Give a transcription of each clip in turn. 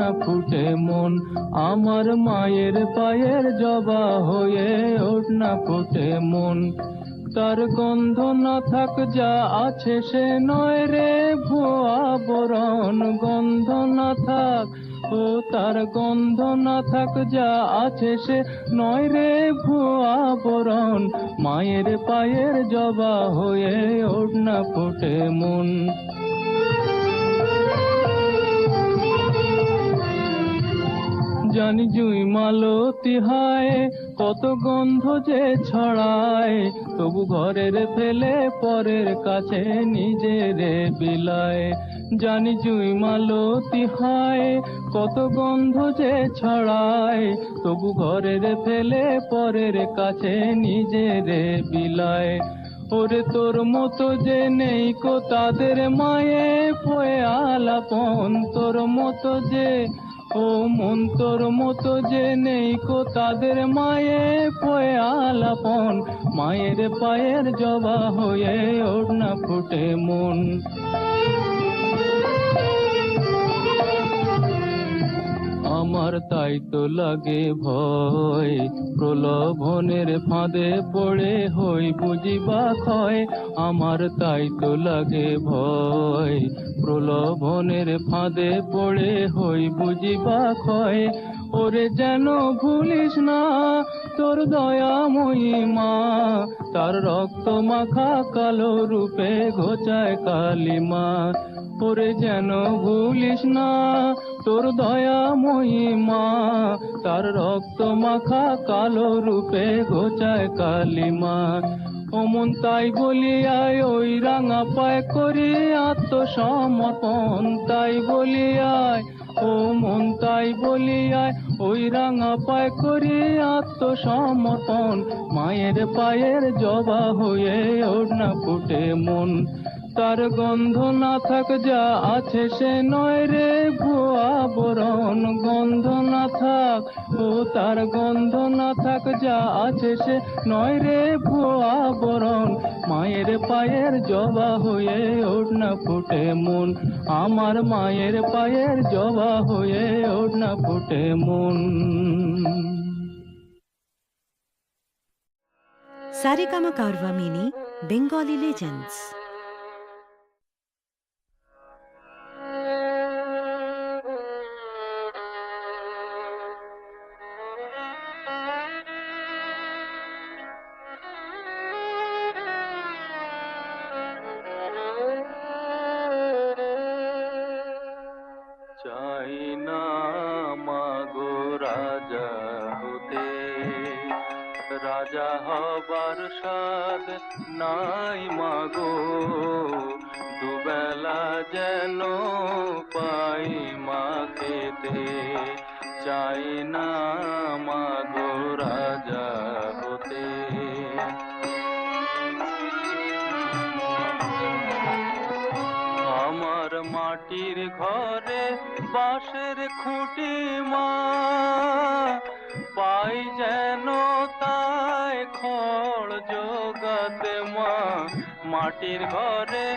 না ফুটে মন, আমার মায়ের পায়ের জবা হয়ে ওঠ না ফুটে মন। তার গন্ধ না থাক যা আছে সে নয় রে ভুয়া বরণ, গন্ধ না থাক ও তার গন্ধ না থাক যা আছে সে নয় রে ভুয়া বরণ, মায়ের পায়ের জবা হয়ে ওঠ না ফুটে মন। জানি জুই মালতী হায় কত গন্ধ যে ছড়ায়, তবু ঘরের ফেলে পরের কাছে নিজের বিলায়। জানি জুই মালতী হায় কত গন্ধ যে ছড়ায়, তবু ঘরের ফেলে পরের কাছে নিজের বিলায়। ওরে তোর মতো যে নেই কো তাদের মায়ে পয়ে আলাপন, তোর মতো যে ও মন তোর মতো যে নেই কো তাদের মায়ে পয়ে আলাপন, মায়ের পায়ের জবা হয়ে ওঠ না ফুটে মন। আমার তাই তো লাগে ভয়, প্রলোভনের ফাঁদে পড়ে হই বুঝিবা ক্ষয়। আমার তাই তো লাগে ভয়, প্রলোভনের ফাঁদে পড়ে হই বুঝিবা ক্ষয়। ওরে যেন ভুলিস না তোর দয়াময়ী মা, তার রক্ত মাখা কালো রূপে ঘোচায় কালিমা। ওরে যেন ভুলিস না তোর দয়াময়ী মা, তার রক্ত মাখা কালো রূপে ঘোচায় কালিমা। অমন তাই বলিয়ায় ওই রাঙা পায় করি আত্মসমর্পণ, তাই বলিয়ায় ও মন তাই বলিয়ায় ওই রাঙা পায় করি আত্মসমর্পণ, মায়ের পায়ের জবা হয়ে ওঠ না ফুটে মন। তার গন্ধ না থাক যা আছে সে নয় রে ভুয়া বরণ, গন্ধ না থাক ও তার গন্ধ না থাক যা আছে সে নয় রে ভুয়া বরণ, মায়ের পায়ের জবা হয়ে ওঠ না ফুটে মন, আমার মায়ের পায়ের জবা হয়ে ওঠ না ফুটে মন। Saregama Carvaan mini Bengali legends. চাই না মাগো রাজা হতে, রাজা হবার স্বাদ নাই মাগো, দুবেলা যেন পাই মা খেতে। চাই না মাগো রাজা হতে। আমার মাটির ঘরে বাঁশের খুঁটি মা, পাই যেন তাই খড় জোগাতে মা। মাটির ঘরে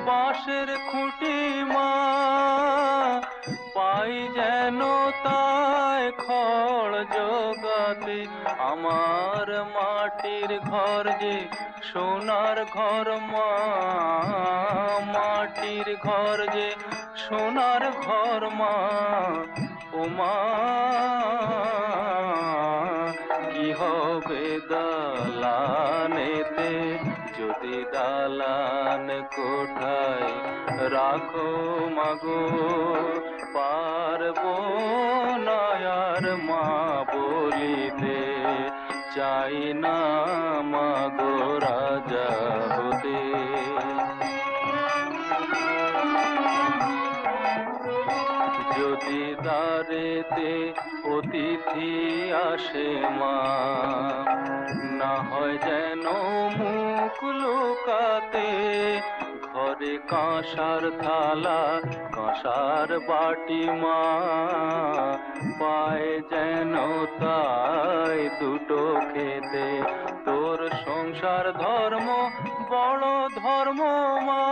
বাঁশের খুঁটি মা, পাই যেন তাই খড় জোগাতে। আমার মাটির ঘর যে সোনার ঘর মা, মাটির ঘর যে সোনার ঘর মা। ও মা কি হবে দালানেতে, যদি দালান কোঠায় রাখো মাগো, পারবো না আর মা বলিতে। চাই না মাগো রাজা হতে। যদি দ্বারেতে অতিথি আসে মা, না হয় যেন মুখ লুকাতে। ঘরে কাঁসার থালা কাঁসার বাটি মা, পায় যেন তাই দুটো খেতে। তোর সংসার ধর্ম বড় ধর্ম মা,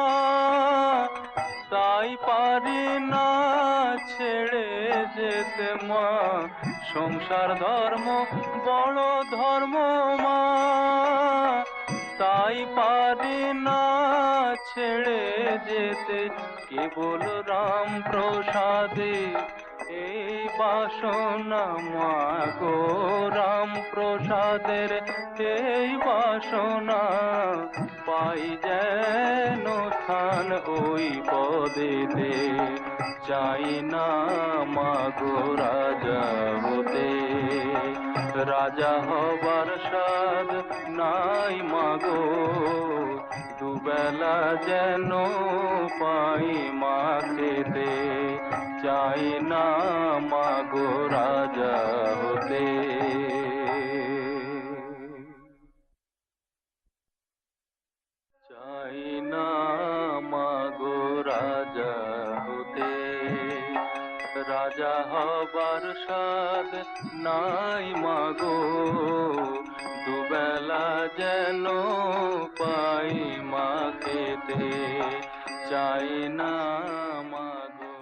তাই পারি না ছেড়ে যেতে মা, সংসার ধর্ম বড় ধর্ম মা, তাই পারি না ছেড়ে যেতে কেবল রাম প্রসাদে এই বাসনা মা গো, রাম প্রসাদের এই বাসনা, পাই যেন স্থান ওই পদেতে, চাই না মা গো রাজা হতে, রাজা হবার স্বাদ নাই মা গো, দুবেলা যেন পাই মা খেতে, চাই না মা গো রাজা হতে। চাই না মা গো রাজা হতে, রাজা হবার স্বাদ নাই মা গো, দুবেলা যেন পাই মা খেতে, চাই না মা গো।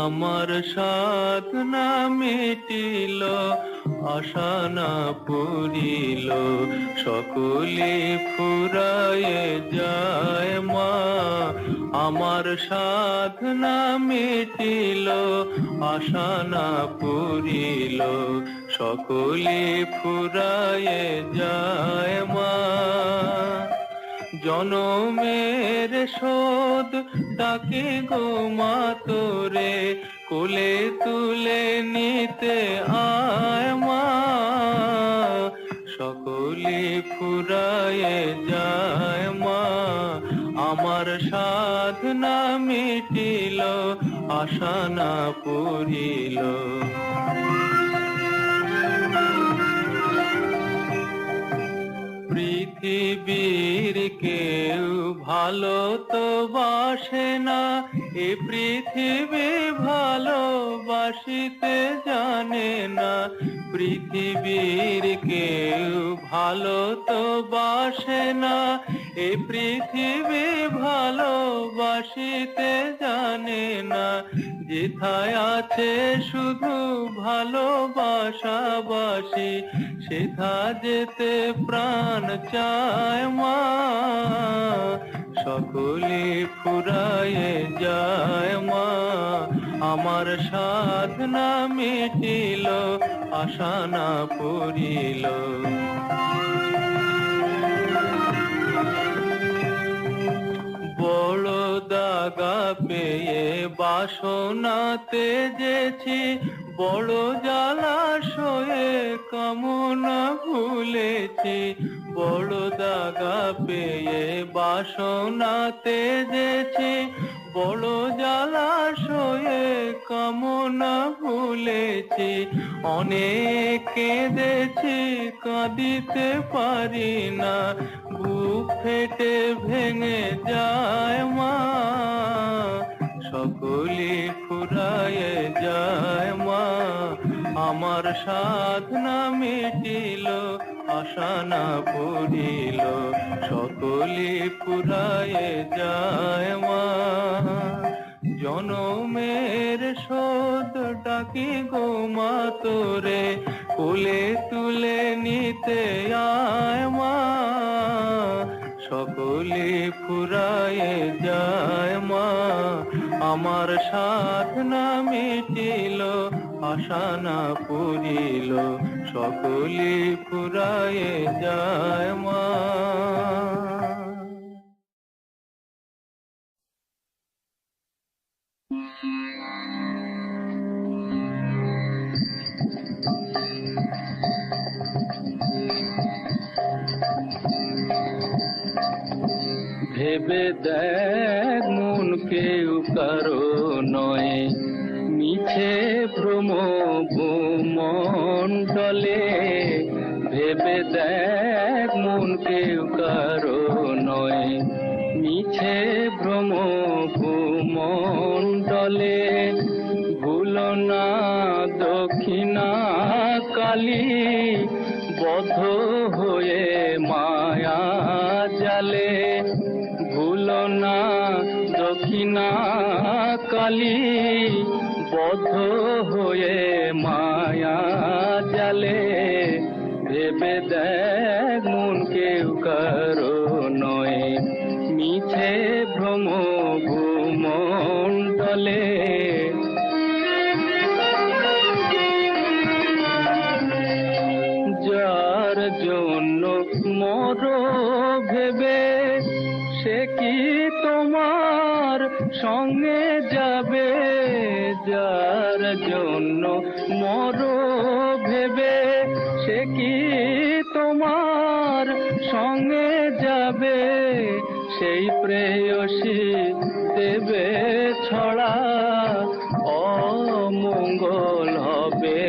আমার সাধনা মিটিল, আশা না পুরিল, সকলে ফুরায়ে যায় মা, আমার সাধনা মিটিল, আশা না পুরিল, সকলে ফুরায়ে যায় মা, জনমের শোধ ডাকে গো মা তোরে, কোলে তুলে নিতে আয় মা, সকলে ফুরায়ে যায় মা, আমার সাধনা মিটিল, আশা না পুরিল। পৃথিবীর কেউ ভালো তো বাসে না, এ পৃথিবী ভালোবাসিতে জানে না, পৃথিবীর কেউ ভালো তো বাসে না, এ পৃথিবী ভালোবাসিতে জানে না, যেথায় আছে শুধু ভালোবাসাবাসি, সেথা যেতে প্রাণ চায় মা, সকলে ফুরায়ে যায় মা, আমার সাধনা মিটিল, আশা না পুরিল। বড় দাগা পেয়ে বাসনা তেজেছি, বড় জলাশয়ে কামনা ভুলেছি, বড় দাগা পেয়ে বাসনা তেজেছি, বড় জলাশয়ে কামনা ভুলেছি, অনেক কেঁদেছি কাঁদিতে পারি না, বুক ফেটে ভেঙে যায় মা, সকলে ফুরায়ে যায় মা, আমার সাধনা মিটিল, আশা না পুরিল, সকলে ফুরায়ে যায় মা, জনমের শোধ ডাকি গো মা তোরে, কোলে তুলে নিতে আয় মা, সকলে ফুরায়ে যায় মা, আমার সাধনা মিটিল, আশা না পুরিল, সকলে ফুরায়ে যায় মা। ভেবে দেখ মন কেউ কারো নয়, মিছে ভ্রম ভূমণ্ডলে, ভেবে দেখ মন কেউ কারো নয়, মিছে ভ্রম ভূমণ্ডলে, তলে, ভুলো না দক্ষিণা কালী, বদ্ধ হয়ে মায়া জালে। ভুলো না দক্ষিণা কালী, বদ্ধ হয়ে মায়া জালে। ভেবে দেখ মন কেউ কারো নয়, মিছে ভ্রম ভূমণ্ডলে। যার জন্য মর ভেবে, সে কি তোমার সঙ্গে যাবে? যার জন্য মর ভেবে, সে কি তোমার সঙ্গে যাবে? সেই প্রেয়সী দেবে ছড়া, অমঙ্গল হবে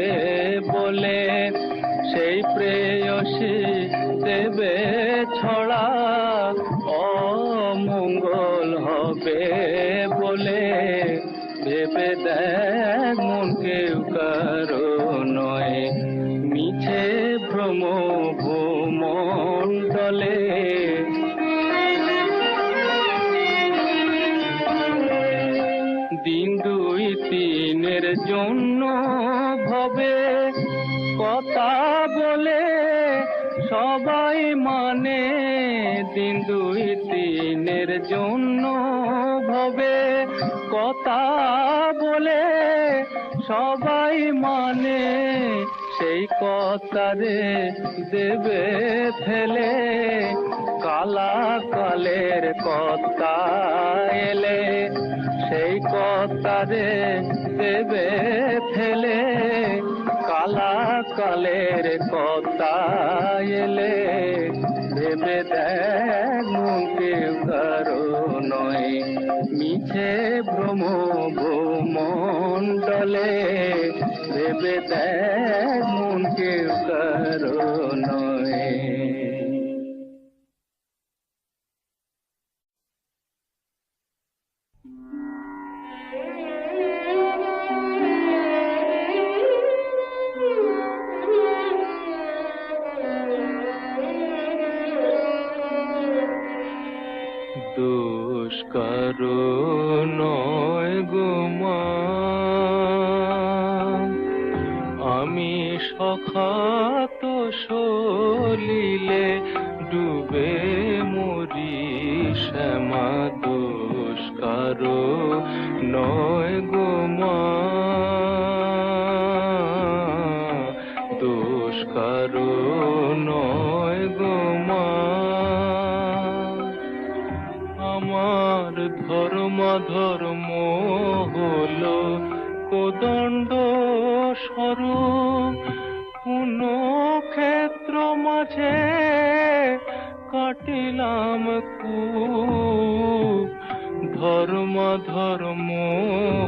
বলে। সেই প্রেয়সী দেবে ছড়া, অমঙ্গল হবে বলে। ভেবে দেখ মন কেউ কারো নয়, মিছে ভ্রম ভূমণ্ডলে। দিন দুই তিনের জন্য ভবে কথা বলে সবাই মানে। দিন দুই তিনের জন্য ভবে কথা বলে সবাই মানে। সেই কথারে দেবে ফেলে, কালা কালের কথা এলে। সেই কথারে দেবে ফেলে, কালা কালের কথা এলে। ভেবে দেখ মন কেউ কারো নয়, মিছে ভ্রম ভূমণ্ডলে। ভেবে দেখ মন কেউ কারো নয়। দোষ কারো নয় গো মা, আমি সখাত সলিলে ডুবে মরি শ্যামা। দোষ কারো নয় গো মা, দোষ কারো নয় গো মা। আমার ধর্ম ধর্ম হলো কোদণ্ড স্বরূপ, কোন ক্ষেত্র মাঝে কাটিলাম কূপ। ধর্ম ধর্ম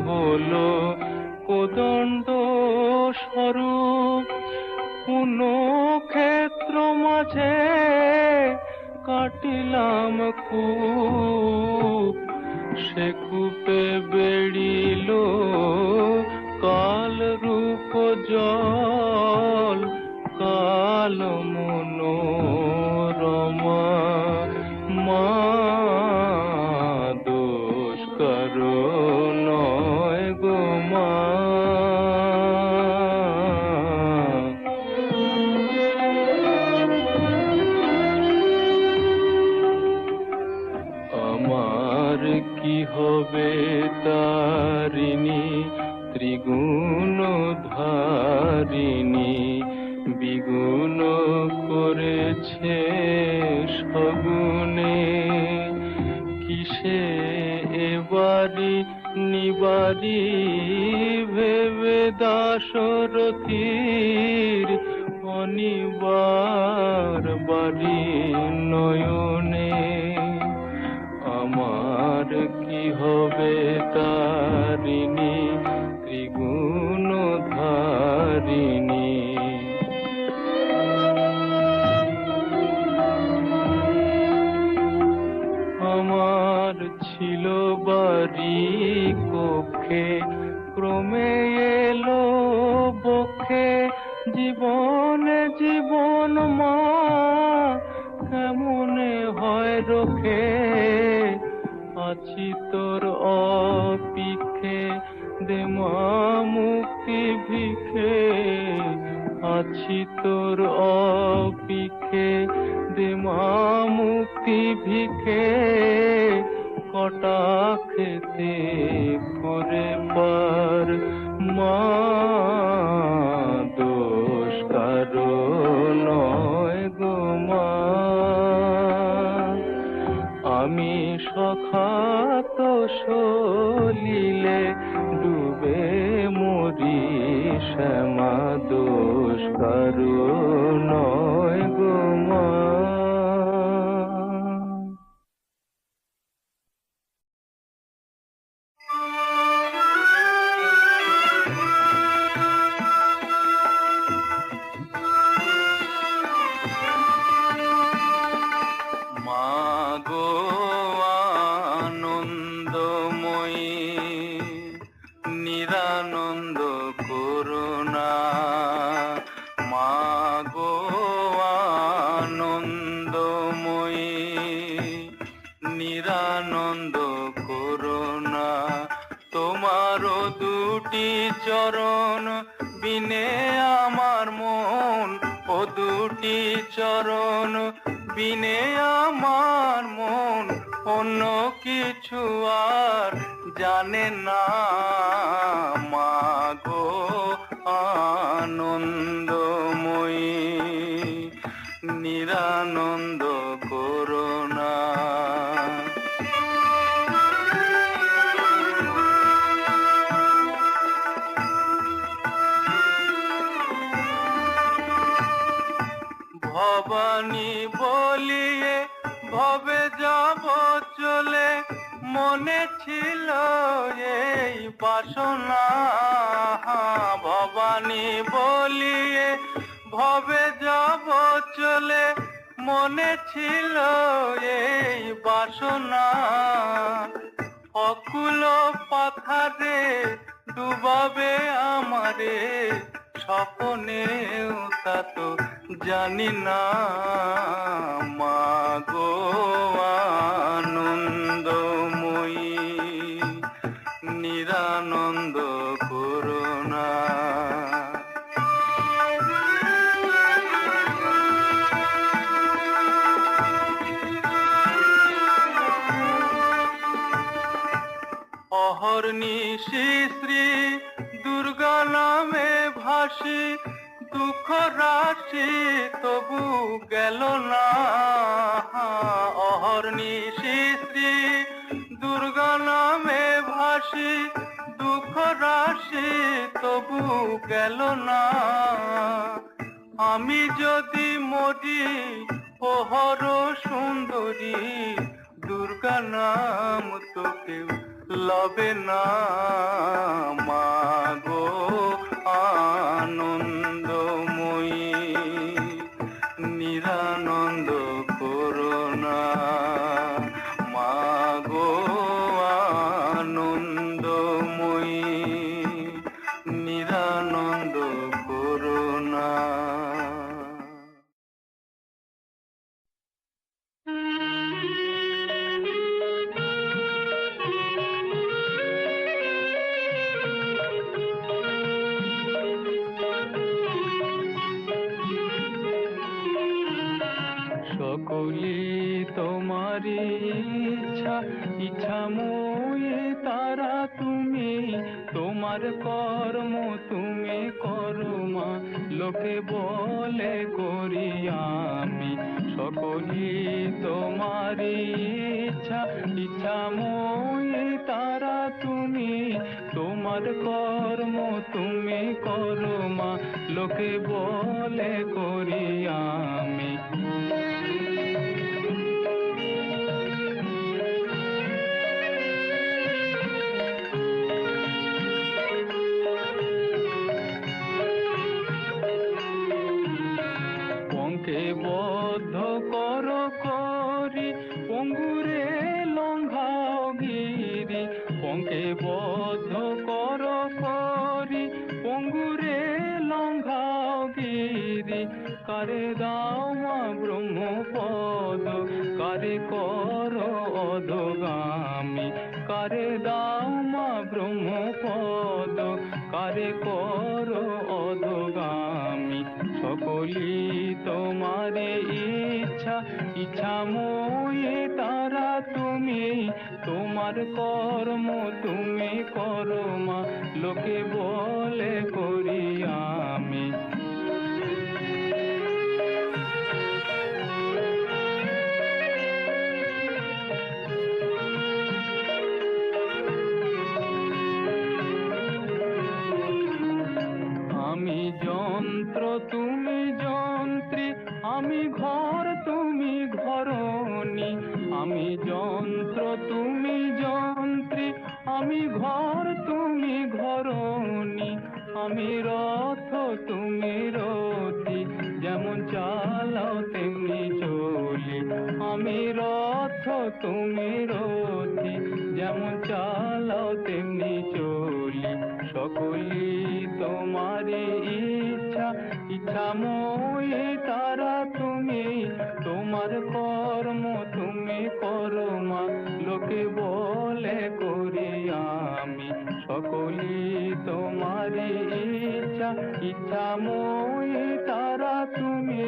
হলো কোদণ্ড স্বরূপ, কোন ক্ষেত্র মাঝে কাটিলাম কূপ। সে কূপে বেড়িল কাল রূপ জল, কাল মনোরমা। মা দোষ কারো নয় গো মা। আমার কি হবে তারিণী, ত্রিগুণ ধারিণী। বিগুণ করেছে সগুণে, কিসে এবারি নিবারি ভেবে দাশরথীর অনিবার বাড়ি নয়নে। আমার কি হবে তারিণী, ত্রিগুণ ধারিণী। আমার ছিল বাড়ি কক্ষে জীবনে জীবন মা কেমনে হয় রোখে, আছি তোর অপিক্ষে দে মা মুক্তি ভিখে, আছি তোর অপিক্ষে দে মা মুক্তি ভিখে, কটাক্ষেতে করে পার মা দোষ কারো নয় গো মা। আমি সখাত সলিলে ডুবে মরি শ্যামা দোষ কারো নয় গো মা। মাগো আনন্দময়ী নিরানন্দ করুণা, মাগো আনন্দময়ী নিরানন্দ করুণা, তোমারও দুটি চরণ বিনে আমার মন, ও দুটি চরণ বিনে আমার মন অন্য কিছু আর জানে না। মাগো আনন্দময়ী নিরানন্দ করুণা। ভবানী বলিয়ে ভবে যাব চলে, মনে ছিল এই বাসনা। ভবানী বলিয়ে ভবে যাব চলে, মনে ছিল এই বাসনা। অকুল পাথারে ডুবাবে আমারে, স্বপ্নেও তা তো জানি না। মাগো আনন্দময়ী নিরানন্দ করুণা। অহর্নিশি শ্রী দুর্গা নামে ভাসি, দুঃখ রাশি তবু গেল না। অহর্নিশি শ্রী দুর্গা নামে ভাসি, দুঃখ রাশি তবু গেল না। আমি যদি মরি ওহর সুন্দরী, দুর্গা নাম তো কেউ লবে না। মাগো আনন্দময়ী নিরানন্দ করুণা। মাগো আনন্দময়ী নিরানন্দ করুণা। সকলি তোমারি ইচ্ছা, ইচ্ছাময়ী তারা তুমি, তোমার কর্ম তুমি করো মা, লোকে বলে করি আমি। সকলি তোমারি ইচ্ছা, ইচ্ছাময়ী তারা তুমি, তোমার কর্ম তুমি করো মা, লোকে বলে করি আমি। পঙ্কে বদ্ধ কর করি, পঙ্গুরে লঙ্ঘাও গিরি, পঙ্কে বদ্ধ কর করি, পঙ্গুরে লঙ্ঘাও গিরি। সিঁড়ি, কারে দাও মা ব্রহ্মপদ, কারে করো অধোগামী, কারে দাও মা ব্রহ্মপদ, কারে করো অধোগামী। সকলি তোমারে ইচ্ছা, ইচ্ছাময়ী তারা তুমি, তোমার কর্ম তুমি করো মা, লোকে বলে করি আমি। আমি যন্ত্র তুমি যন্ত্রী, আমি ঘর তুমি ঘরণী, আমি যন্ত্র তুমি যন্ত্রী, আমি ঘর তুমি ঘরণী, আমি রথ তুমি রথী, যেমন চালাও তেমনি চলি, আমি রথ তুমি রথী, যেমন চালাও তেমনি চলি। সকলি তোমারি ইচ্ছা, ইচ্ছাময়ী তারা তুমি, তোমার কর্ম তুমি করো মা, লোকে বলে করি আমি। সকলি তোমারি ইচ্ছা, ইচ্ছাময়ী তারা তুমি,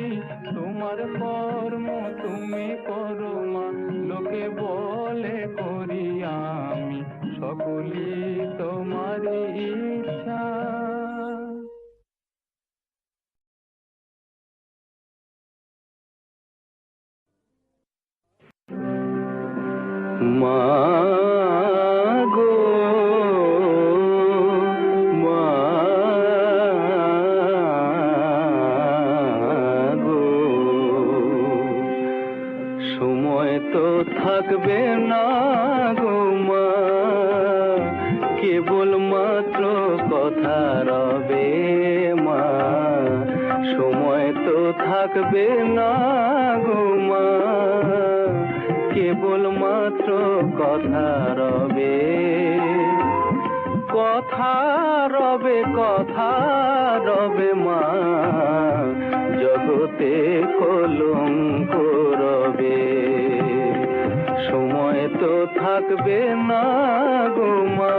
তোমার কর্ম তুমি করো মা, লোকে বলে করি আমি। সকলি তোমারি ইচ্ছা। মা গো, মা গো, সময় তো থাকবে না গো মা, কেবল মাত্র কথা রবে মা, সময় তো থাকবে না গো মা, কেবল মাত্র কথা রবে, কথা রবে, কথা রবে মা, জগতে কলঙ্ক রবে, সময় তো থাকবে না গো মা।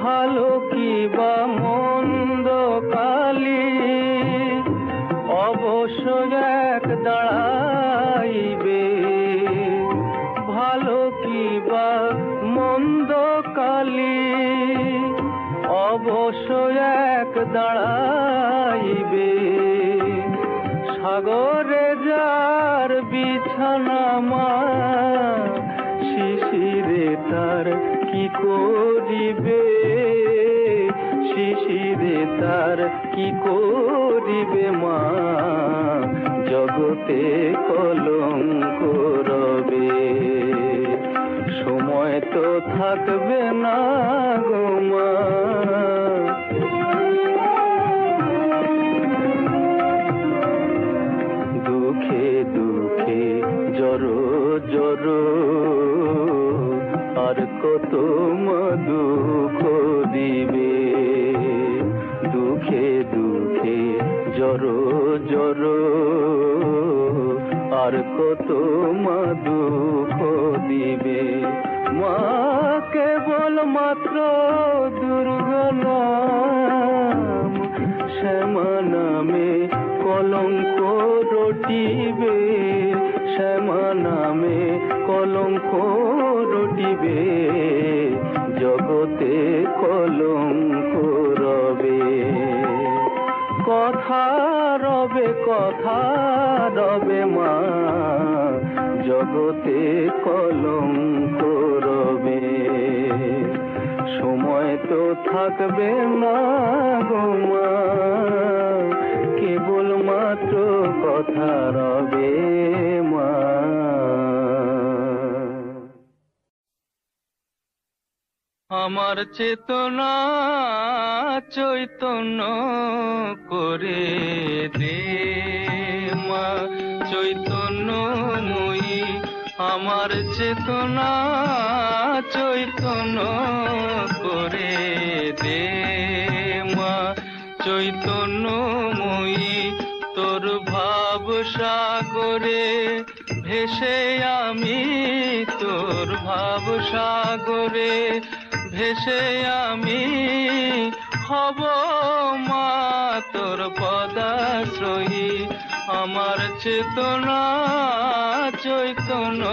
ভালো কি বা মন্দ কালি অবশ্য এক দাঁড়াইবে, ভালো কি বা মন্দ কালি অবশ্য এক দাঁড়াইবে, সাগরে যার বিছানা মা, শিশিরে তার কি করিবে, শিশিরে তার কি করিবে মা, জগতে কলঙ্ক রবে, সময় তো থাকবে না গো মা। দুঃখে দুঃখে জড়ো জড়ো, আর কত মা দুঃখ দিবে, দুঃখে দুঃখে জড়ো জড়ো, আর কত মা দুঃখ দিবে মা, কেবল মাত্র দুর্গা নাম, শ্যামা নামে কলঙ্ক রটিবে, শ্যামা নামে কলঙ্ক রটিবে, জগতে কলঙ্ক রবে, কথা রবে, কথা রবে মা, জগতে কলঙ্ক রবে, সময় তো থাকবে না গো মা, কেবল মাত্র কথা রবে মা। আমার চেতনা চৈতন্য করে দে মা, চৈতন্যময়ী আমার চেতনা চৈতন্য করে চৈতন্যময়ী তোর ভাব সাগরে ভেসে আমি, তোর ভাব সাগরে ভেসে আমি হব মা তোর পদাশ্রয়ী। আমার চেতনা চৈতন্য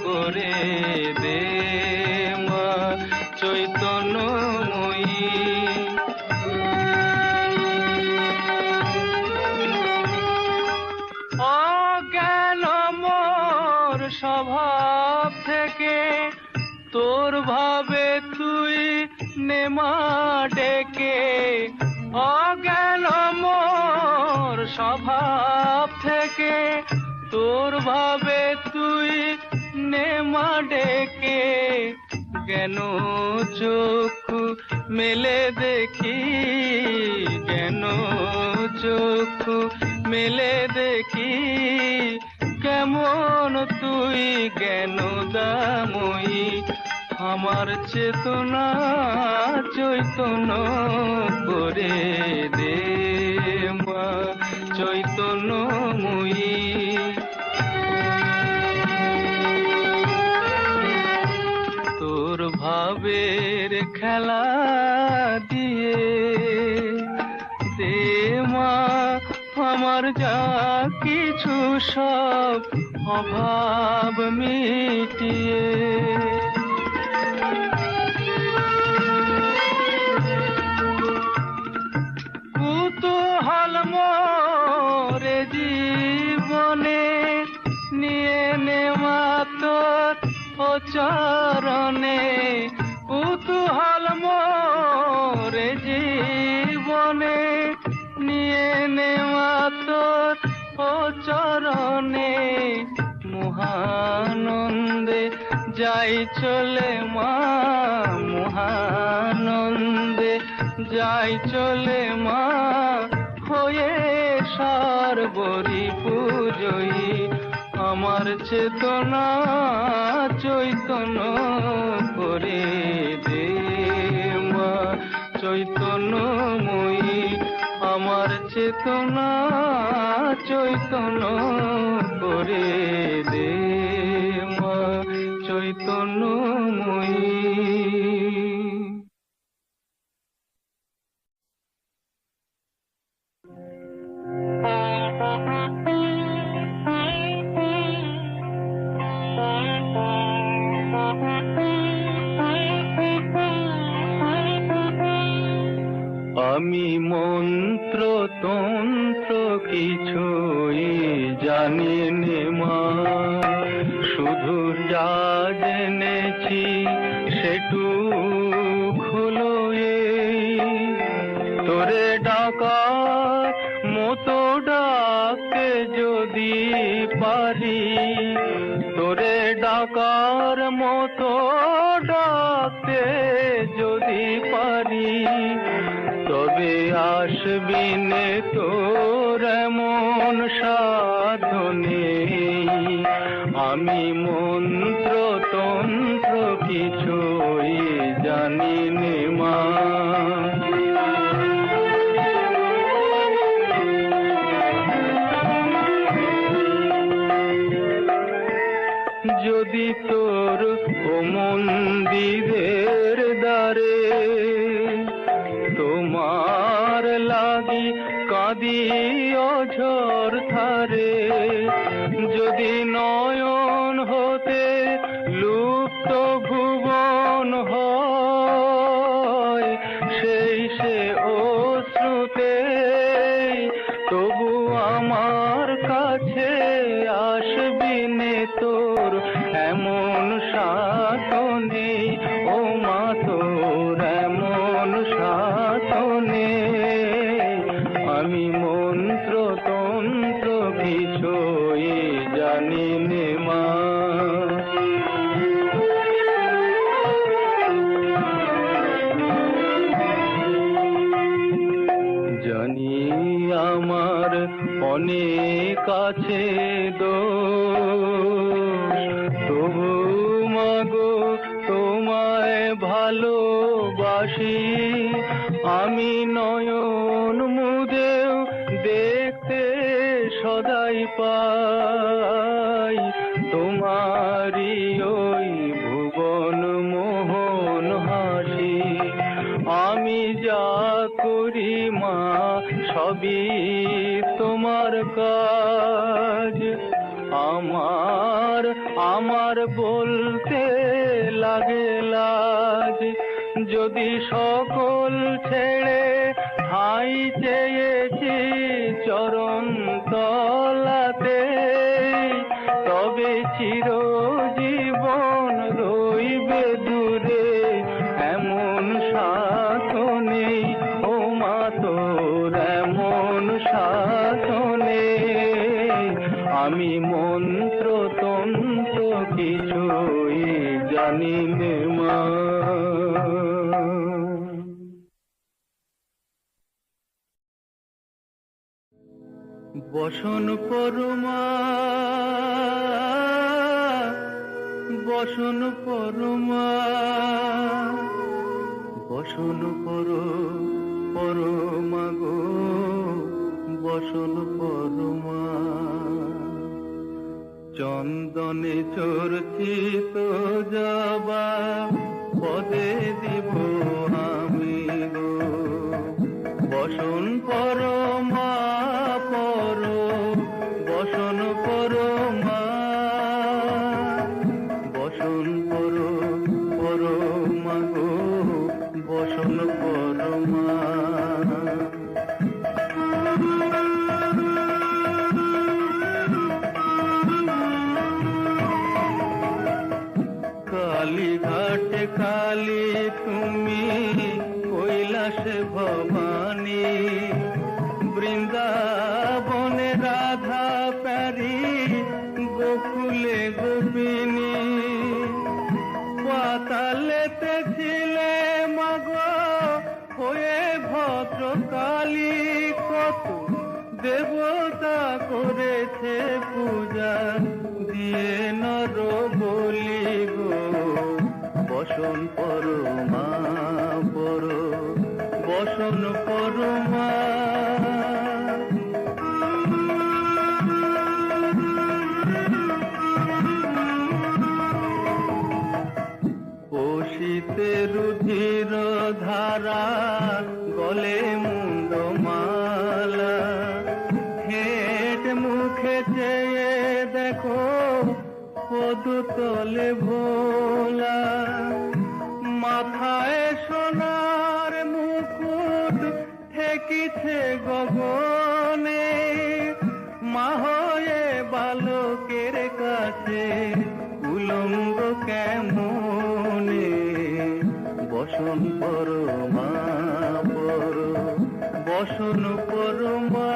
করে দে মা চৈতন্যময়ী। অজ্ঞান মোর স্বভাব থেকে তোর ভাবে তুই নেমা ডেকে, অজ্ঞান মোর স্বভাব থেকে তোর ভাবে তুই নেমা ডেকে, জ্ঞান চক্ষু মেলে দেখি, জ্ঞান চক্ষু মেলে দেখি কেমন তুই জ্ঞান দাময়ী। আমার চেতনা চৈতন্য করে দে মা চৈতন্যময়ী। তোর ভাবের খেলা দিয়ে দে মা আমার যা কিছু সব অভাব মিটিয়ে। কুতূহল মোরে জীবনে নিয়ে নেওয়া তোর ও চরণে, কুতূহল মোরে জীবনে নিয়ে নেওয়া তোর ও চরণে, মহানন্দে যাই চলে মা, মহানন্দে যাই চলে মা হয়ে সর্বরি পূজয়ী। আমার চেতনা চৈতন্য করে দে মা চৈতন্যময়ী। আমার চেতনা চৈতন্য করে দে মা চৈতন্যময়ী। আমি মন্ত্র তন্ত্র কিছুই জানি নে মা, শুধু যা জেনেছি সেটুক হলো এই, তোরে ডাকার মতো ডাকতে যদি পারি, তোরে ডাকার মতো ডাকতে যদি পারি, তবে আসবি নে তোর এমন সাধনে। আমি মন্ত্র তন্ত্র কিছুই জানি নে মা। যদি তোর ও মন্দিরের দ্বারে তোমার লাগি কাঁদি অঝোর ধারে, যদি নয়ন হতে লুপ্ত ভুবন হয়, সেই সে অশ্রুতে তবু আমার কাছে আসবি নে তোর এমন সাধনে। ও মা তোর এমন সাধনে আমি মন্ত্র তন্ত্র কিছুই জানি নে মা। জানি আমার অনেক আছে দোষ, তবু মাগো তোমায় ভালোবাসি, আমি নয়ন মুদেও দেখতে সদাই পাই তোমারি ওই ভুবন মোহন হাসি। আমি যা করি মা সবই তোমার কাজ। আমার আমার বলতে লাগে লাজ, যদি সকল ছেড়ে ঠাঁই চেয়েছি চরণ তলাতে, তবে চিরজীবন রইবে দূরে এমন শাসনে। ও মা তোর এমন শাসনে আমি মন্ত্র তন্ত্র কিছুই জানি নে মা। বসন পরমা বসন পরমা বসন পরমা গো বসন পরমা। চন্দনে চর্চিত জবা পদে দিব আমি গো বসন পরমা পর বসন পরমা বসন পরমা গো বসন পরমা। কালীঘাটে কালী তুমি কৈলাসে ভবানী, বৃন্দাবনে রাধা প্যারি গোকুলে গোপিনী। পাতালেতে ছিলে মাগো হয়ে ভদ্রকালী, কত দেবতা করেছে পূজা দিয়ে নর বলি গো বসন পরমা পর বসন পরমা। শীতে রুধির ধারা গলে মুন্ড মালা, হেট মুখে চেয়ে দেখো পদতলে ভোলা। মাথায় সোনার মুকুট ঠেকিছে গগনে, মা হয়ে বালকের কাছে উলঙ্গ কেমনে। বসন পরমা পর বসন পরমা।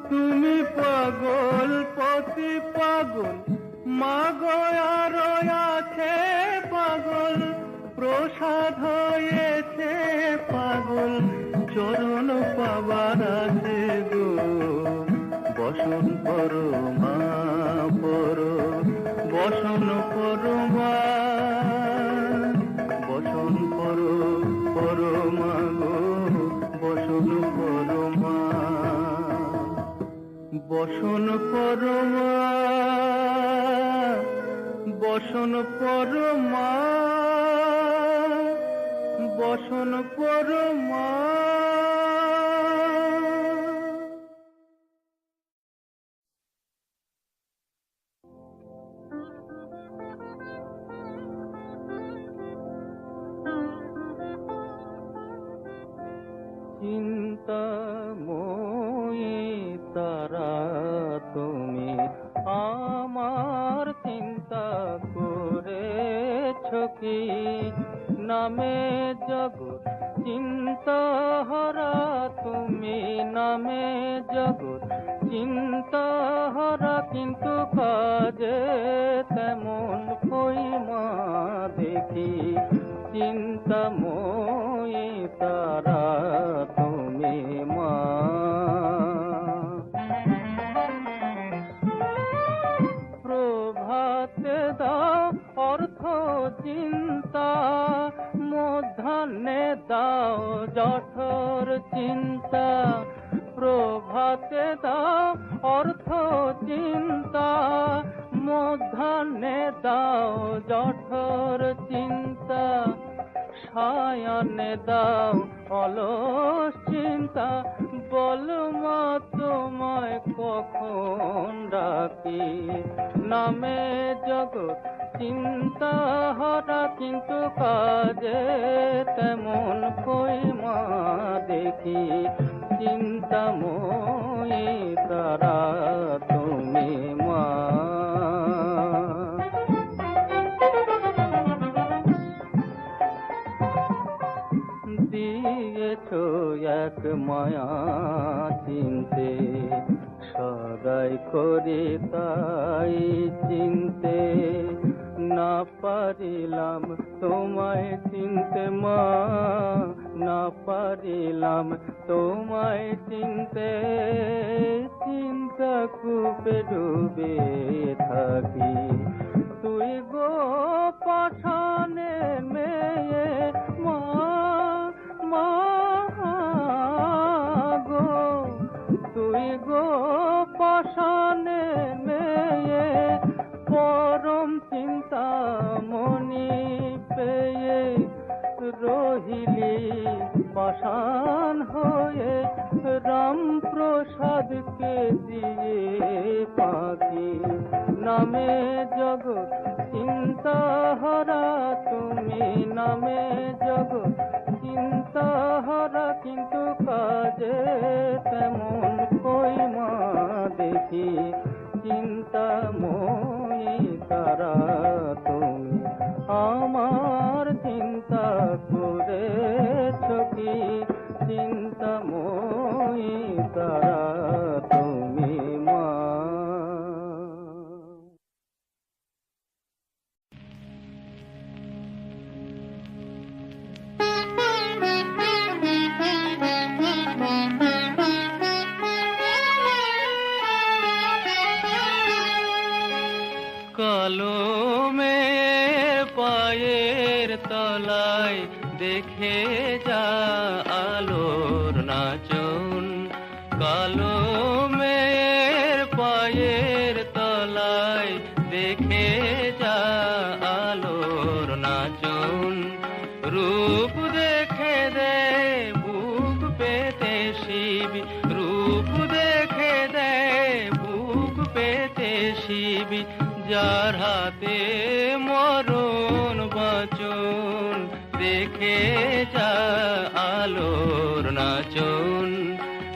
তুমি পাগল পতি পাগল মা গয়ার আছে পাগল, প্রসাদ হয়েছে পাগল চরণ পাবার আছে গো বসন পরমা পর বসন পরমা। বসন পরমা গো বসন পরমা। বসন পরমা বসন পরমা বসন পরমা। চিন্তাময়ী তারা তুমি আমার চিন্তা করেছ কি? নামে জগৎ চিন্তাহারা তুমি, নামে জগৎ চিন্তাহারা, কিন্তু কাজে তেমন কই মা দেখি। চিন্তাময়ী তারা তুমি মা। চিন্তা, মধ্যাহ্নে দাও জঠর চিন্তা, প্রভাতে দাও অর্থ চিন্তা, মধ্যাহ্নে দাও জঠর চিন্তা, সায়াহ্নে দাও অলস চিন্তা। বল মা তোমায় কখন ডাকি, নামে জগৎ চিন্তা হারা, কিন্তু কাজে তেমন কই মা দেখি। চিন্তাময়ী তারা তুমি মা। দিয়েছ এক মায়া চিনতে, সদাই করি তাই চিনতে, না পারিলাম তোমায় চিনতে মা, না পারিলাম তোমায় চিনতে। চিন্তা কূপে ডুবে থাকি, তুই গো পাঠানের মেয়ে মা, মা গো, তুই গো পাঠানের মেয়ে, পরম চিন্তা মনি পেয়ে রহিলি পাষাণ হয়ে, রাম প্রসাদকে দিয়ে পাখি। নামে জগৎ চিন্তা হারা তুমি, নামে জগৎ চিন্তা হারা, কিন্তু কাজে তেমন কই মা দেখি। চিন্তাময়ী তারা তুমি, আমার চিন্তা করেছ কি। চিন্তাময়ী তারা তুমি মা। কলমের পায়ের তলায় দেখে যা আলোর নাচন, কলমের পায়ের তলায় দেখে যা আলোর নাচন। রূপ দেখে দে বুক পেতে শিবি, রূপ দেখে দে বুক পেতে শিবি, যার হাতে মরণ বচন দেখে যা আলোর নাচন।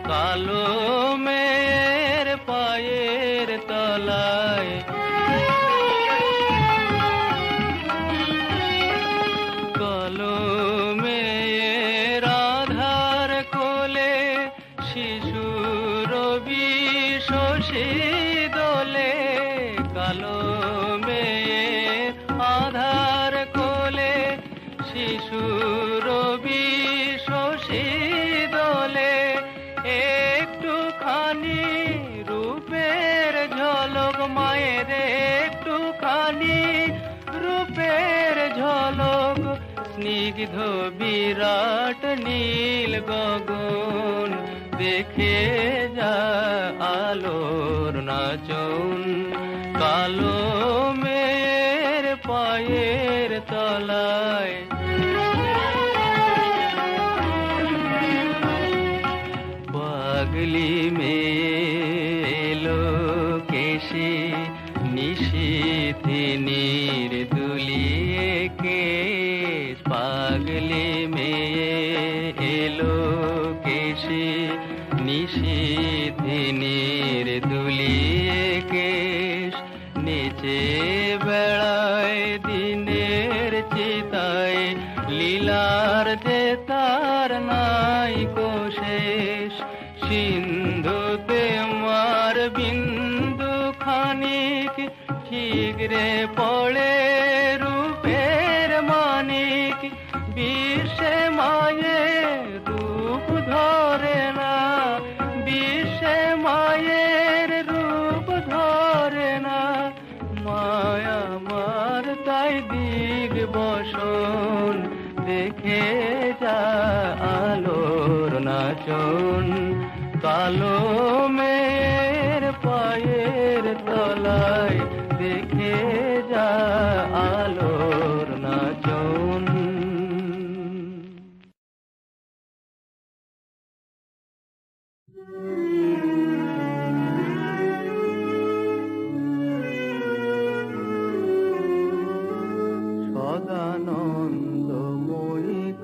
কালো মেয়ের পায়ের তলায় কালো মেয়ের আধার কোলে শিশু রবি শশী দোলে, কালো মেয়ের আধার কোলে শিশু রবি শশী দোলে। একটুখানি রূপের ঝলক মায়ের, একটুখানি রূপের ঝলক, স্নিগ্ধ বিরাট নীল গগন দেখে যা আলোর নাচন। কালো মেয়ের পায়ের তলায় পাগলি মেলো কেশে নিশীথিনীর দুলিয়ে কেশ, পাগলি মেয়ে এলো কেশে নিশীথিনীর দুলিয়ে কেশ। নিচে বেড়ায় দিনের চিতায় লীলার যে তার নাই কোশেষ। সিন্ধুতে মার বিন্দু খানিক ঠিকরে পড়ে রূপের মানিক। বিশ্বে মায়ের রূপ ধরে না, বিশ্বে মায়ের রূপ ধরে না, মায়া মার তাই দিগ দেখে যা আলোর নাচন, কালো মেয়ের পায়ের তলায় দেখে যা আলোর নাচন। সদানন্দময়ী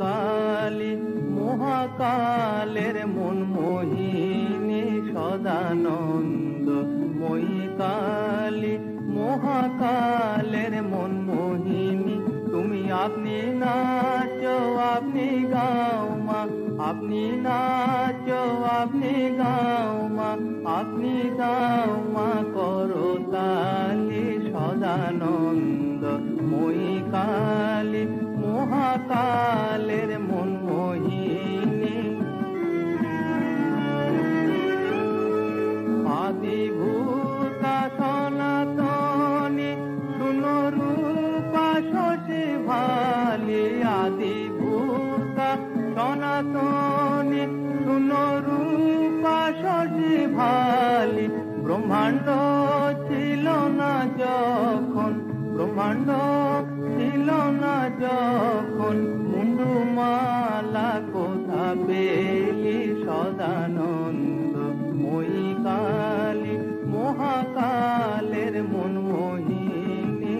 কালী মহাকালের মন মোহিনী, সদানন্দময়ী কালী মহাকালের মন মোহিনী। তুমি আপনি নাচো আপনি গাও মা, আপনি নাচো আপনি গাও মা, আপনি গাও মা করো তালি। সদানন্দময়ী কালী মহাকালের মন মোহিনী। আদিভূতা সনাতনী শুনো রূপা শশী ভালি, আদিভূতা সনাতনী শুনো রূপা শশী ভালি। ব্রহ্মাণ্ড ছিল না যখন, ব্রহ্মাণ্ড ছিল না যখন, মুন্ডুমালা কোথা পেলি। সদানন্দময়ী কালী মহাকালের মন মোহিনী।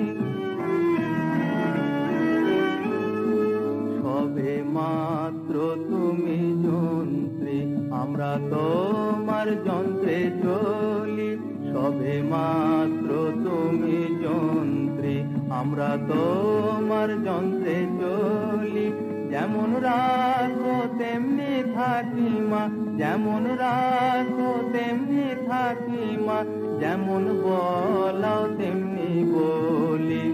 সবে মাত্র তুমি যন্ত্রী, আমরা তোমার যন্ত্রে চলি। সবে মাত্র তুমি যন্ত্রী, আমরা তোমার যন্ত্রে চলি। যেমন রাখো তেমনি থাকি মা, যেমন রাখো তেমনি থাকি মা, যেমন বলাও তেমনি বলি।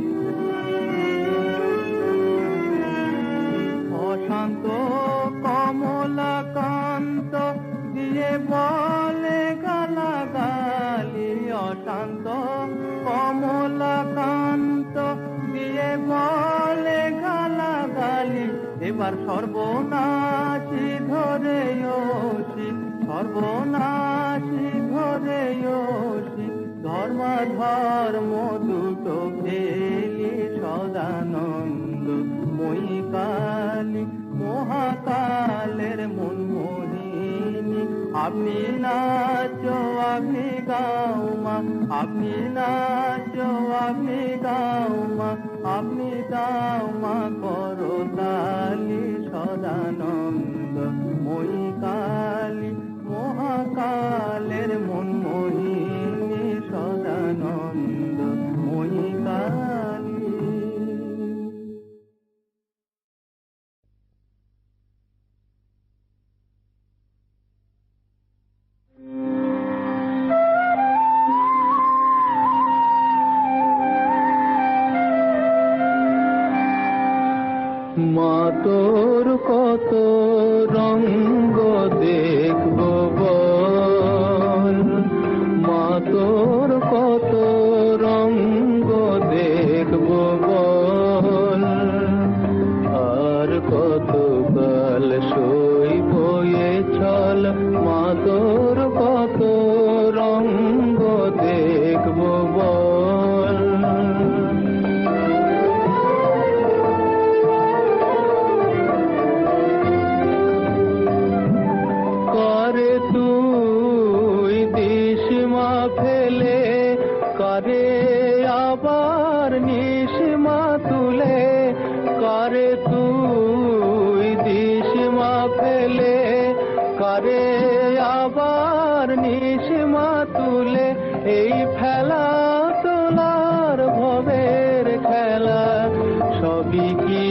অশান্ত কমলাকান্ত দিয়ে বলে গালাগালি, অশান্ত কমলাকান্ত দিয়ে বলে গালাগালি। এবার সর্বনাশী ধরে ওষি, সর্বনাশী ধরে ওষি, ধর্ম দুটো ফেলি। সদানন্দময়ী কালী মহাকালের মন মোহিনী। আপনি নাচো আপনি গাও মা, আপনি নাচো আপনি গাও মা, আপনি গাও মা করো তালি। সদানন্দময়ী কালী মহাকালের মন মোহিনী, সদানন্দময়ী কালী। মা তোর কত রঙ্গ দেখব বল, মা তোর কত রঙ্গ দেখব বল। আর কত কাল সইব এ ছল, মা তোর কত রঙ্গ দেখব বল। করে তুই দিস মা ফেলে, করে আবার নিস মা তুলে। করে তুই দিস মা ফেলে, করে আবার নিস মা তুলে। এই ফেলা তোলার ভবের খেলা, সবই কি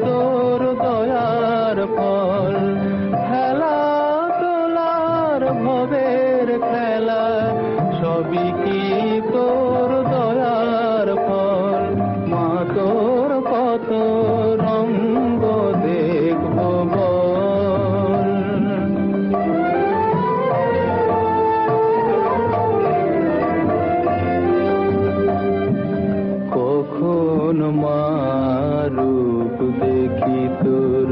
তোর দয়ার ফল। খেলা তোলার ভবের খেলা, সবই কি তোর দয়ার ফল। মা তোর কত রঙ্গ দেখব বল। কখন মা রূপ দেখি তোর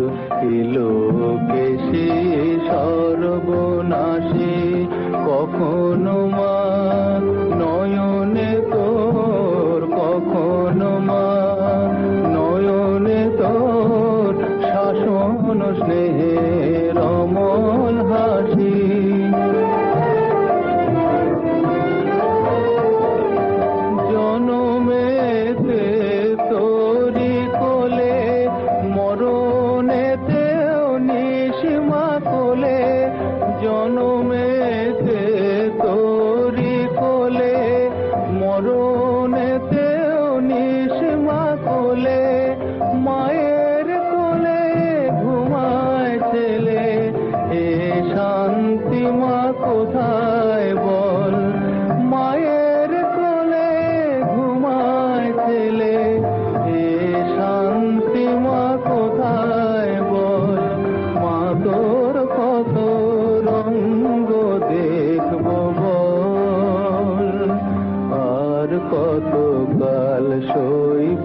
আর কত কাল সইব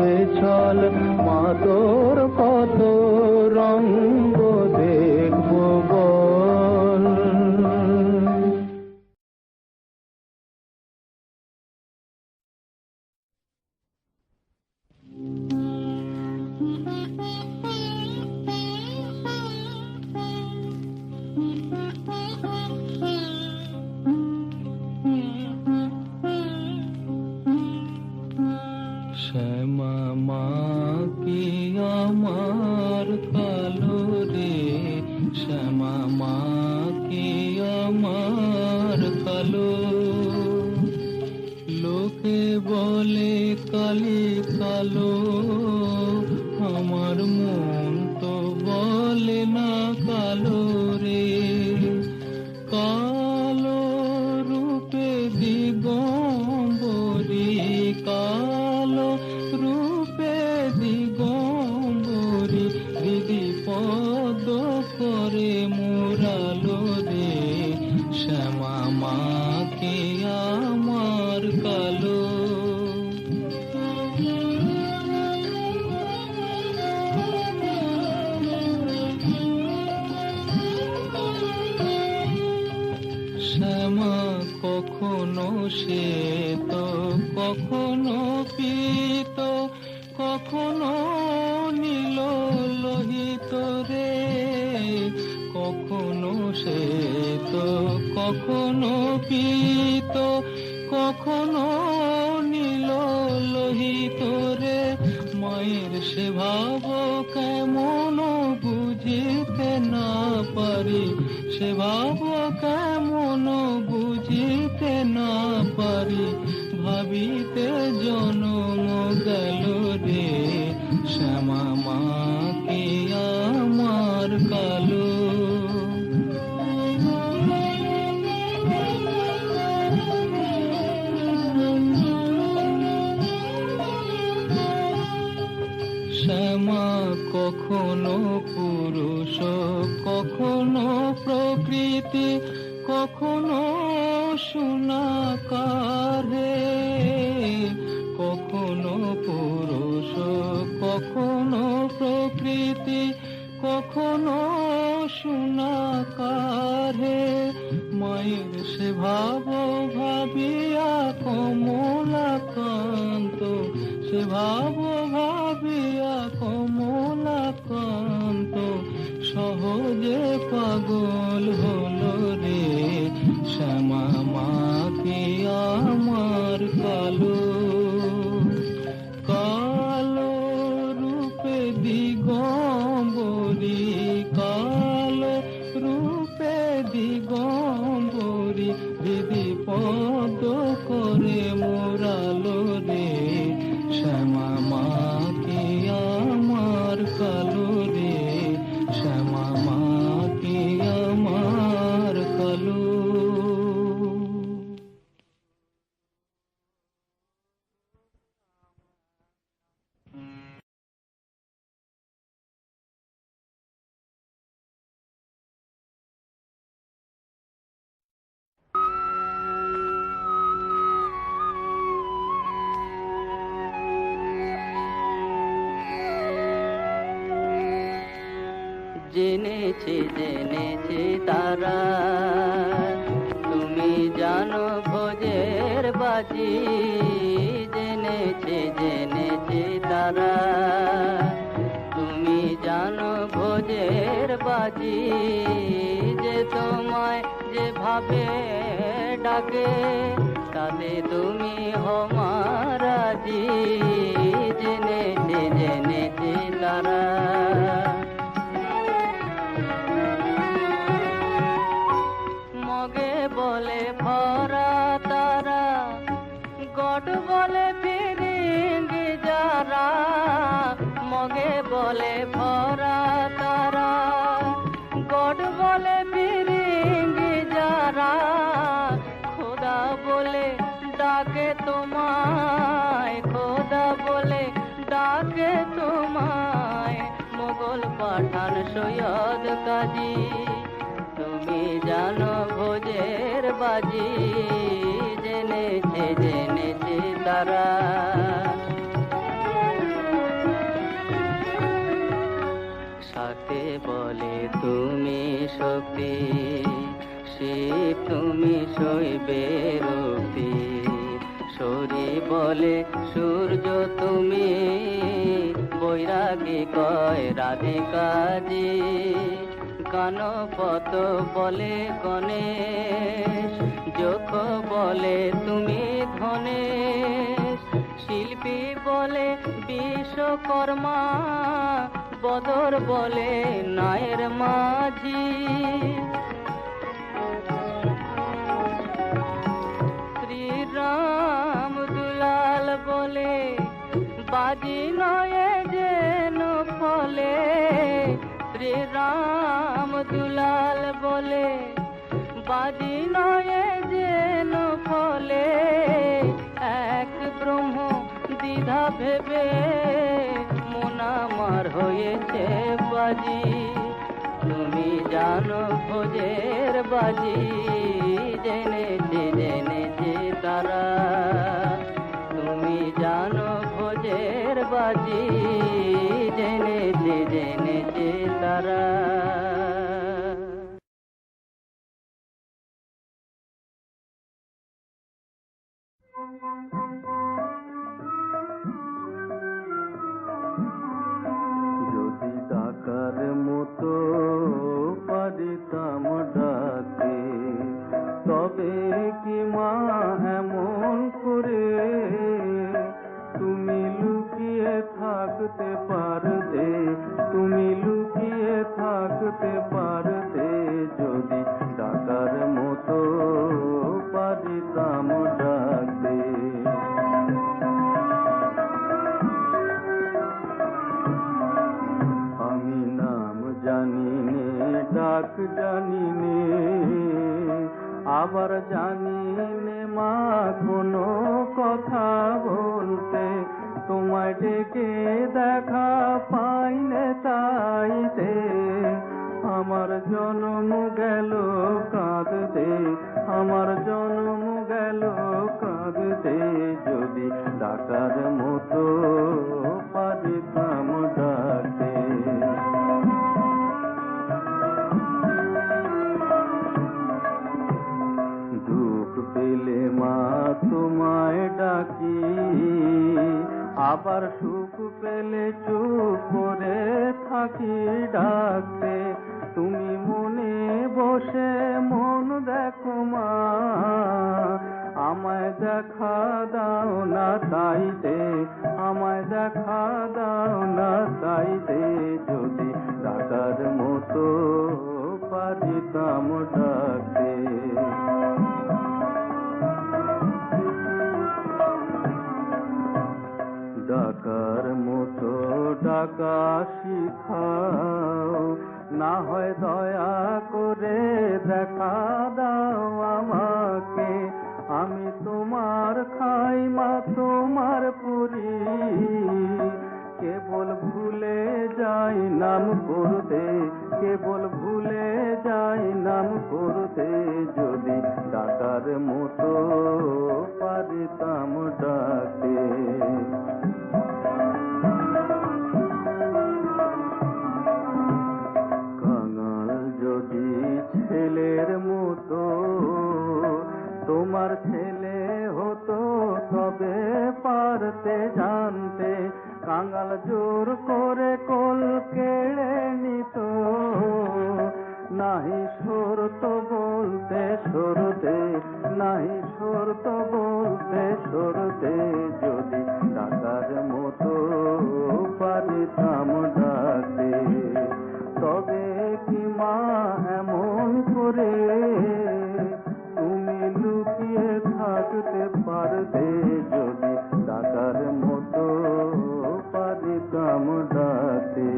এ ছল, মা তোর কত রঙ্গ দেখব বল। শ্যামা মা কি আমার কালো রে, শ্যামা মা কি আমার কালো। লোকে বলে কালি কালো, আমার মন তো বলে না কালো রে। কালো রূপে দিগম্বরী, কালো রূপে দিগম্বরী, দিদি পদ করে মোরালো রে, শ্যামা মা কে আমার কালো। শ্যামা কখনো শ্বেত, কখনো পীত, কখনো নীল লোহিত রে। কখনো শ্বেত, কখনো পীত, কখনো নীল লোহিত রে। মায়ের সে ভাব কেমন বুঝিতে না পারি, সে ভাব কেমন বুঝিতে না পারি, ভাবিতে জনম গেল রে, শ্যামা মা কি আমার কালো। শ্যামা কখনো পুরুষ, কখনো প্রকৃতি, কখনো সোনাকারে। কখনো পুরুষ, কখনো প্রকৃতি, কখনো সোনাকারে। মায়ের সে ভাব ভাবিয়া কমলাকান্ত, সে ভাব ভাবিয়া কমলাকান্ত, সহজে পাগল হলো রে, শ্যামা মা কি আমার কালো। কালো রূপে দিগম্বরী, কালো রূপে দিগম্বরী, দিদি পদ করে মোরালো রে, শ্যামা মা কি আমার কালো রে, শ্যামা মা কি আমার কালো। জেনেছে জেনেছে তারা, তুমি জানো ভোজের বাজি। জেনেছে জেনেছে তারা, তুমি জানো ভোজের বাজি। যে তোমায় যেভাবে ডাকে, তাতে তুমি হমারাজি। জেনেছে জেনেছে তারা। মগে বলে ভরা তারা, গড বলে ফিরিঙ্গি যারা। মগে বলে ভরা তারা, গড বলে ফিরিঙ্গি যারা। খোদা বলে ডাকে তোমায়, খোদা বলে ডাকে তোমায়। মোগল পাঠান সৈয়দ কাজী, তুমি জানো ভোজের বাজি। জেনেছে জেনেছে তারা। সাথে বলে তুমি শক্তি, শিব তুমি শৈবে রক্তি। শরী বলে সূর্য তুমি, বৈরাগী কয় রাধিকাজি। গণপত বলে গণেশ, যক্ষ বলে তুমি ধনেশ। শিল্পী বলে বিশ্বকর্মা, বদর বলে নায়ের মাঝি। শ্রীরাম দুলাল বলে বাজি নয় যেন ফলে। শ্রীরাম দুলাল বলে বাজি নয় যেন ফলে। এক ব্রহ্ম দ্বিধা ভেবে মন আমার হয়েছে বাজি। তুমি জানো ভোজের বাজি, জেনেছে জেনেছে তারা। তুমি জানো ভোজের বাজি, জেনেছে জেনেছে তারা। যদি ডাকার মতো পারিতাম ডাকে, তবে কি মা এমন করে তুমি লুকিয়ে থাকতে পারতে, তুমি লুকিয়ে থাকতে পারতে। যদি ডাকার মতো পারিতাম ডাকে। আমি নাম জানি নে, ডাক জানি নে, আবার জানি নে মা কোনো কথা বলতে। তোমায় ডেকে দেখা পাইনে তাইতে, আমার জন্ম গেল কাঁদতে, আমার জন্ম গেল কাঁদতে। যদি ডাকার মতো পারিতাম ডাকে। দুঃখ পেলে মা তোমায় ডাকি, আবার সুখ পেলে চুপ করে থাকি ডাকতে। তুমি মনে বসে মন দেখো মা, আমায় দেখা দাও না তাইতে, আমায় দেখা দাও না তাইতে। যদি ডাকার মতো পারিতাম ডাকে। ডাকার মতো ডাকা শিখাও, না হয় দয়া করে দেখা দাও আমাকে। আমি তোমার খাই মা তোমার পুরি, কেবল ভুলে যাই নাম করতে, কেবল ভুলে যাই নাম করতে। যদি ডাকার মতো পারিতাম ডাকে। কাঙাল যদি ছেলের মতো তোমার ছেলে হতো, তবে পারতে জানতে। কাঙাল জোর করে কোল কেড়ে নিত, নাহি সরত বলতে সরতে, নাহি সরত বলতে সরতে। যদি ডাকার মতো পারিতাম ডাকে, তবে কি মা এমন করে তুমি লুকিয়ে থাকতে পারতে। যদি ডাকার মতো পারিতাম ডাকে।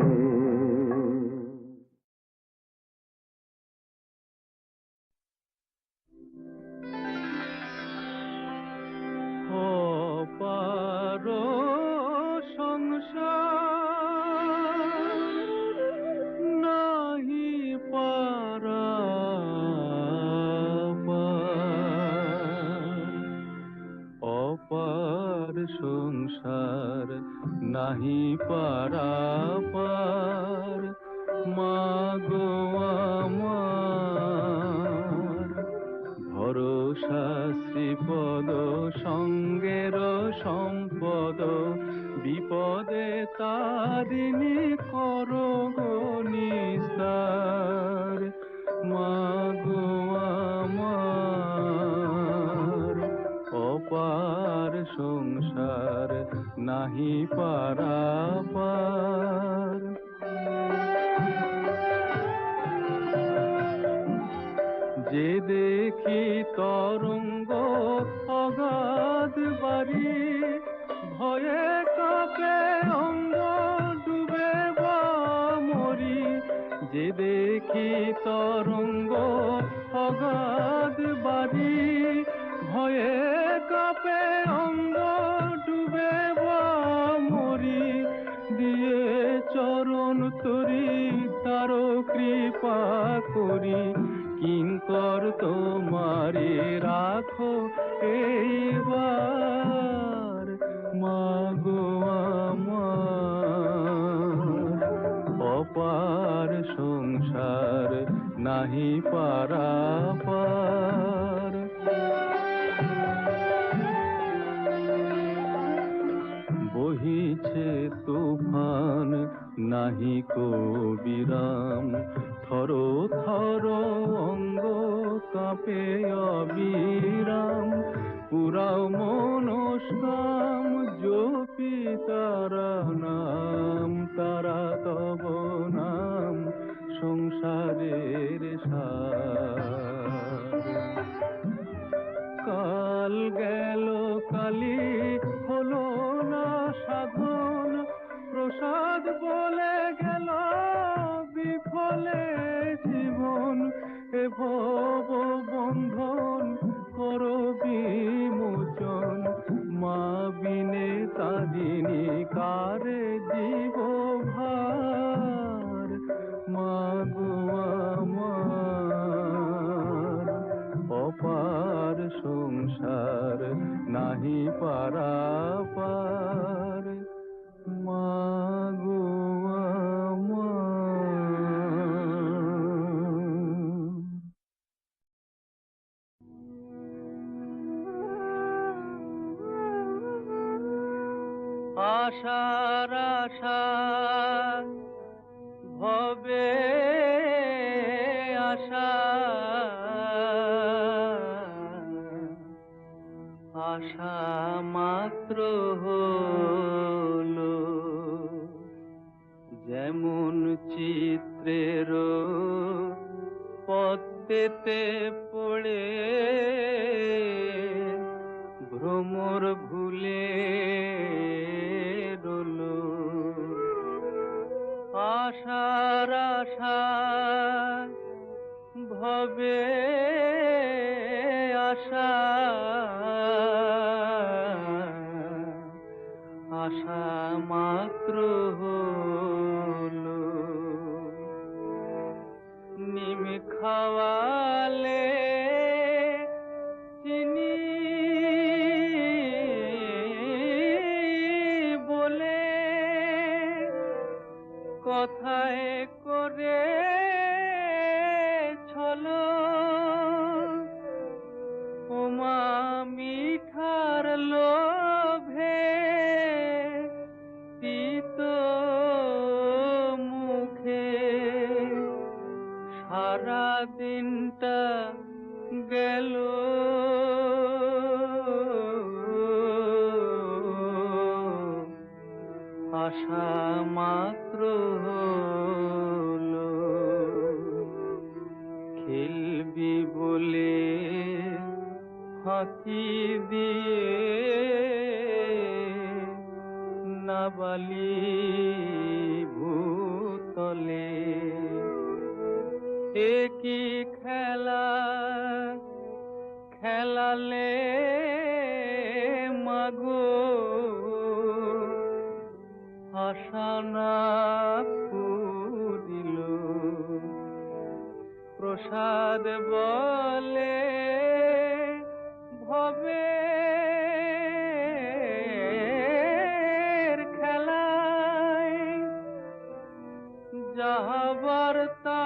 পারো সংসার নাহি পারাবার, অপার সংসার নাহি পারাপার, মাগো আমার ভরসা শ্রীপদ সঙ্গের সম্পদ, বিপদে তারিণী করো গো নিস্তার, মাগো আমার অপার সংসার নাহি পারাপার। যে দেখি তরঙ্গ অগাধ বাড়ি, ভয়ে কাঁপে অঙ্গ ডুবে বা মরি। যে দেখি তরঙ্গ অগাধ বাড়ি, ভয়ে কাঁপে অঙ্গ ডুবে বা মরি। দিয়ে চরণ তরি তারো কৃপা করি, কিঙ্কর তোমারে রাখো এইবার, মাগো আমার অপার সংসার নাহি পারাপার। বহিছে তুফান নাহি কো বিরাম, থর থর অঙ্গ কাঁপে অবিরাম। পুরাও মনস্কাম জপি তারা নাম, তারা তব নাম সংসারের সার। কাল গেল কালি হলো না সাধন, প্রসাদ বলে গেল বিফলে জীবন। এ ভব বন্ধন করো বিমোচন, মা বিনে তারিণী কারে জীব ভার, মাগো আমার অপার সংসার নাহি পারাপার, মাগো আশার আশা ভবে আশা, আশা মাত্র হলো যেমন চিত্রের পদ্মেতে পড়ে ভ্রমর ভুলে রলো। আশার আশা ভবে আশা, আশা মাত্র হলো নিম খাওয়ালে চিনি বলে, কথায় করে ছলো ওমা মিঠার লোভে তিত মুখে সারা দিনটা গেল। আশা মাত্র হলো খেলবি বলে ফাঁকি দিয়ে নাবালি ভূতলে। এ কি খেলা খেলালে মাগো, আশা না পুরিল প্রসাদ বলে ভবে তা